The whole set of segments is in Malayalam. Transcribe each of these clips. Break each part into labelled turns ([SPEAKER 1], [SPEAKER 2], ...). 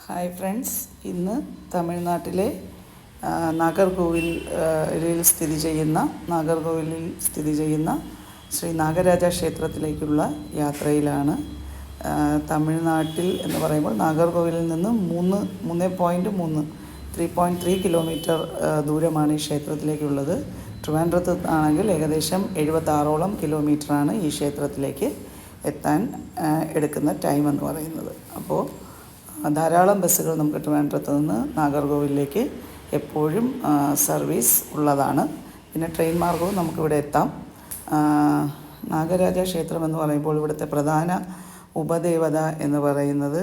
[SPEAKER 1] ഹായ് ഫ്രണ്ട്സ്, ഇന്ന് തമിഴ്നാട്ടിലെ നാഗർകോവിലിൽ സ്ഥിതി ചെയ്യുന്ന ശ്രീ നാഗരാജ ക്ഷേത്രത്തിലേക്കുള്ള യാത്രയിലാണ്. തമിഴ്നാട്ടിൽ എന്ന് പറയുമ്പോൾ നാഗർകോവിലിൽ നിന്ന് 3.3 കിലോമീറ്റർ ദൂരമാണ് ഈ ക്ഷേത്രത്തിലേക്കുള്ളത്. ട്രിവാൻഡ്രത്ത് ആണെങ്കിൽ ഏകദേശം 76ഓളം കിലോമീറ്ററാണ് ഈ ക്ഷേത്രത്തിലേക്ക് എത്താൻ എടുക്കുന്ന ടൈം എന്ന് പറയുന്നത്. അപ്പോൾ ധാരാളം ബസ്സുകൾ നമുക്ക് ട്രിവാൻഡ്രത്ത് നിന്ന് നാഗർകോവിലിലേക്ക് എപ്പോഴും സർവീസ് ഉള്ളതാണ്. പിന്നെ ട്രെയിൻ മാർഗവും നമുക്കിവിടെ എത്താം. നാഗരാജ ക്ഷേത്രം എന്ന് പറയുമ്പോൾ ഇവിടുത്തെ പ്രധാന ഉപദേവത എന്ന് പറയുന്നത്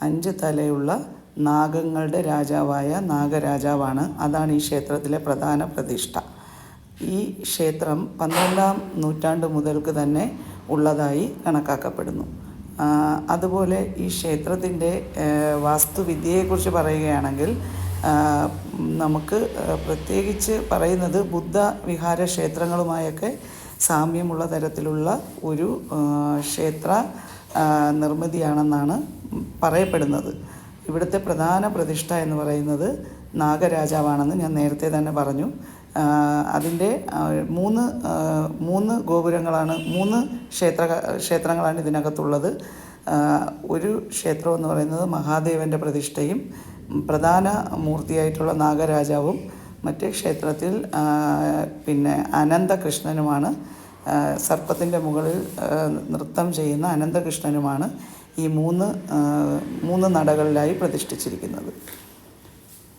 [SPEAKER 1] 5 തലയുള്ള നാഗങ്ങളുടെ രാജാവായ നാഗരാജാവാണ്. അതാണ് ഈ ക്ഷേത്രത്തിലെ പ്രധാന പ്രതിഷ്ഠ. ഈ ക്ഷേത്രം 12-ാം നൂറ്റാണ്ട് മുതൽക്ക് തന്നെ ഉള്ളതായി കണക്കാക്കപ്പെടുന്നു. അതുപോലെ ഈ ക്ഷേത്രത്തിൻ്റെ വാസ്തുവിദ്യയെക്കുറിച്ച് പറയുകയാണെങ്കിൽ നമുക്ക് പ്രത്യേകിച്ച് പറയുന്നത് ബുദ്ധ വിഹാര ക്ഷേത്രങ്ങളുമായൊക്കെ സാമ്യമുള്ള തരത്തിലുള്ള ഒരു ക്ഷേത്ര നിർമ്മിതിയാണെന്നാണ് പറയപ്പെടുന്നത്. ഇവിടുത്തെ പ്രധാന പ്രതിഷ്ഠ എന്ന് പറയുന്നത് നാഗരാജാവാണെന്ന് ഞാൻ നേരത്തെ തന്നെ പറഞ്ഞു. അതിൻ്റെ 3 ഗോപുരങ്ങളാണ്, 3 ക്ഷേത്രങ്ങളാണ് ഇതിനകത്തുള്ളത്. ഒരു ക്ഷേത്രം എന്ന് പറയുന്നത് മഹാദേവൻ്റെ പ്രതിഷ്ഠയും പ്രധാന മൂർത്തിയായിട്ടുള്ള നാഗരാജാവും, മറ്റേ ക്ഷേത്രത്തിൽ പിന്നെ അനന്തകൃഷ്ണനുമാണ്, സർപ്പത്തിൻ്റെ മുകളിൽ നൃത്തം ചെയ്യുന്ന അനന്തകൃഷ്ണനുമാണ് ഈ 3 നടകളിലായി പ്രതിഷ്ഠിച്ചിരിക്കുന്നത്.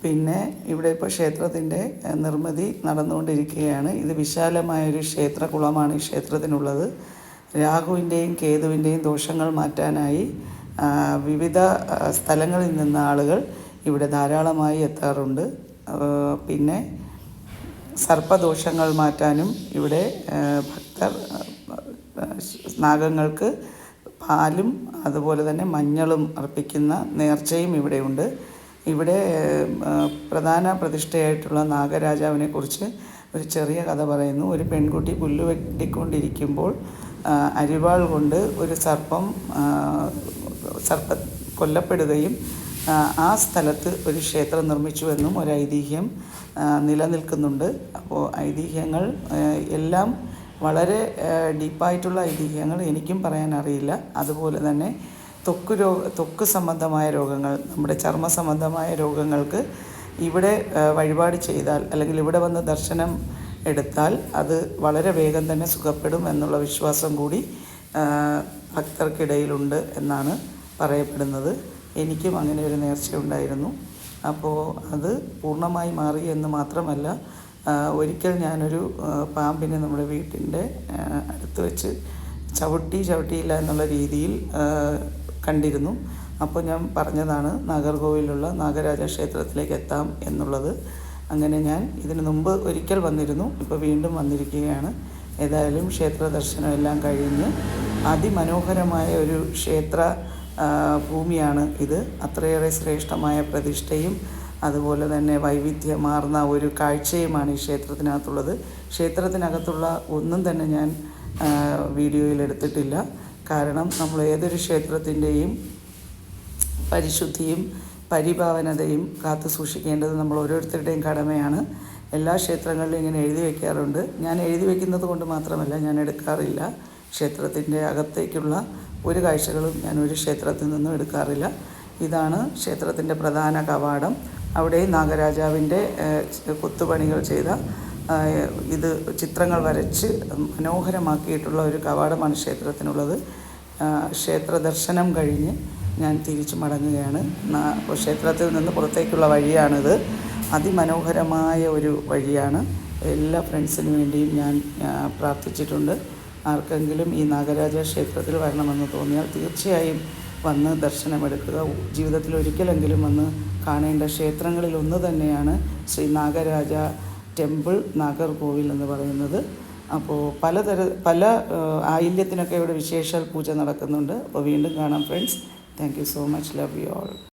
[SPEAKER 1] പിന്നെ ഇവിടെ ഇപ്പോൾ ക്ഷേത്രത്തിൻ്റെ നിർമ്മിതി നടന്നുകൊണ്ടിരിക്കുകയാണ്. ഇത് വിശാലമായൊരു ക്ഷേത്രകുളമാണ് ഈ ക്ഷേത്രത്തിനുള്ളത്. രാഹുവിൻ്റെയും കേതുവിൻ്റെയും ദോഷങ്ങൾ മാറ്റാനായി വിവിധ സ്ഥലങ്ങളിൽ നിന്ന് ആളുകൾ ഇവിടെ ധാരാളമായി എത്താറുണ്ട്. പിന്നെ സർപ്പദോഷങ്ങൾ മാറ്റാനും ഇവിടെ ഭക്തർ നാഗങ്ങൾക്ക് പാലും അതുപോലെ തന്നെ മഞ്ഞളും അർപ്പിക്കുന്ന നേർച്ചയും ഇവിടെയുണ്ട്. ഇവിടെ പ്രധാന പ്രതിഷ്ഠയായിട്ടുള്ള നാഗരാജാവിനെ കുറിച്ച് ഒരു ചെറിയ കഥ പറയുന്നു. ഒരു പെൺകുട്ടി പുല്ല് വെട്ടിക്കൊണ്ടിരിക്കുമ്പോൾ അരിവാൾ കൊണ്ട് ഒരു സർപ്പം കൊല്ലപ്പെടുകയും ആ സ്ഥലത്ത് ഒരു ക്ഷേത്രം നിർമ്മിച്ചുവെന്നും ഒരു ഐതിഹ്യം നിലനിൽക്കുന്നുണ്ട്. അപ്പോൾ ഐതിഹ്യങ്ങൾ എല്ലാം വളരെ ഡീപ്പായിട്ടുള്ള ഐതിഹ്യങ്ങൾ എനിക്കും പറയാൻ അറിയില്ല. അതുപോലെ തന്നെ ത്വക്ക് സംബന്ധമായ രോഗങ്ങൾ, നമ്മുടെ ചർമ്മ സംബന്ധമായ രോഗങ്ങൾക്ക് ഇവിടെ വഴിപാട് ചെയ്താൽ അല്ലെങ്കിൽ ഇവിടെ വന്ന് ദർശനം എടുത്താൽ അത് വളരെ വേഗം തന്നെ സുഖപ്പെടും എന്നുള്ള വിശ്വാസം കൂടി ഭക്തർക്കിടയിലുണ്ട് എന്നാണ് പറയപ്പെടുന്നത്. എനിക്കും അങ്ങനെ ഒരു നേർച്ചയുണ്ടായിരുന്നു. അപ്പോൾ അത് പൂർണ്ണമായി മാറി എന്ന് മാത്രമല്ല, ഒരിക്കൽ ഞാനൊരു പാമ്പിനെ നമ്മുടെ വീട്ടിൻ്റെ അടുത്ത് വെച്ച് ചവിട്ടിയില്ല എന്നുള്ള രീതിയിൽ കണ്ടിരുന്നു. അപ്പോൾ ഞാൻ പറഞ്ഞതാണ് നാഗർകോവിലുള്ള നാഗരാജ ക്ഷേത്രത്തിലേക്ക് എത്താം എന്നുള്ളത്. അങ്ങനെ ഞാൻ ഇതിനു മുമ്പ് ഒരിക്കൽ വന്നിരുന്നു, ഇപ്പോൾ വീണ്ടും വന്നിരിക്കുകയാണ്. ഏതായാലും ക്ഷേത്ര ദർശനം എല്ലാം കഴിഞ്ഞ് അതിമനോഹരമായ ഒരു ക്ഷേത്ര ഭൂമിയാണ് ഇത്. അത്രയേറെ ശ്രേഷ്ഠമായ പ്രതിഷ്ഠയും അതുപോലെ തന്നെ വൈവിധ്യമാർന്ന ഒരു കാഴ്ചയുമാണ് ഈ ക്ഷേത്രത്തിനകത്തുള്ളത്. ക്ഷേത്രത്തിനകത്തുള്ള ഒന്നും തന്നെ ഞാൻ വീഡിയോയിൽ എടുത്തിട്ടില്ല. കാരണം നമ്മൾ ഏതൊരു ക്ഷേത്രത്തിൻ്റെയും പരിശുദ്ധിയും പരിപാവനതയും കാത്തു സൂക്ഷിക്കേണ്ടത് നമ്മൾ ഓരോരുത്തരുടെയും കടമയാണ്. എല്ലാ ക്ഷേത്രങ്ങളിലും ഇങ്ങനെ എഴുതി വയ്ക്കാറുണ്ട്. ഞാൻ എഴുതി വയ്ക്കുന്നത് കൊണ്ട് മാത്രമല്ല, ഞാൻ എടുക്കാറില്ല. ക്ഷേത്രത്തിൻ്റെ അകത്തേക്കുള്ള ഒരു കാഴ്ചകളും ഞാൻ ഒരു ക്ഷേത്രത്തിൽ നിന്നും എടുക്കാറില്ല. ഇതാണ് ക്ഷേത്രത്തിൻ്റെ പ്രധാന കവാടം. അവിടെ നാഗരാജാവിൻ്റെ കൊത്തുപണികൾ ചെയ്ത ഇത് ചിത്രങ്ങൾ വരച്ച് മനോഹരമാക്കിയിട്ടുള്ള ഒരു കവാടമാണ് ക്ഷേത്രത്തിനുള്ളത്. ക്ഷേത്ര ദർശനം കഴിഞ്ഞ് ഞാൻ തിരിച്ചു മടങ്ങുകയാണ്. അപ്പോൾ ക്ഷേത്രത്തിൽ നിന്ന് പുറത്തേക്കുള്ള വഴിയാണിത്. അതിമനോഹരമായ ഒരു വഴിയാണ്. എല്ലാ ഫ്രണ്ട്സിന് വേണ്ടിയും ഞാൻ പ്രാർത്ഥിച്ചിട്ടുണ്ട്. ആർക്കെങ്കിലും ഈ നാഗരാജ ക്ഷേത്രത്തിൽ വരണമെന്ന് തോന്നിയാൽ തീർച്ചയായും വന്ന് ദർശനമെടുക്കുക. ജീവിതത്തിൽ ഒരിക്കലെങ്കിലും വന്ന് കാണേണ്ട ക്ഷേത്രങ്ങളിൽ ഒന്ന് തന്നെയാണ് ശ്രീ നാഗരാജ ടെമ്പിൾ, നാഗർകോവിൽ എന്ന് പറയുന്നത്. അപ്പോൾ പല ആയില്യത്തിനൊക്കെ ഇവിടെ വിശേഷാൽ പൂജ നടക്കുന്നുണ്ട്. അപ്പോൾ വീണ്ടും കാണാം friends. Thank you so much. Love you all.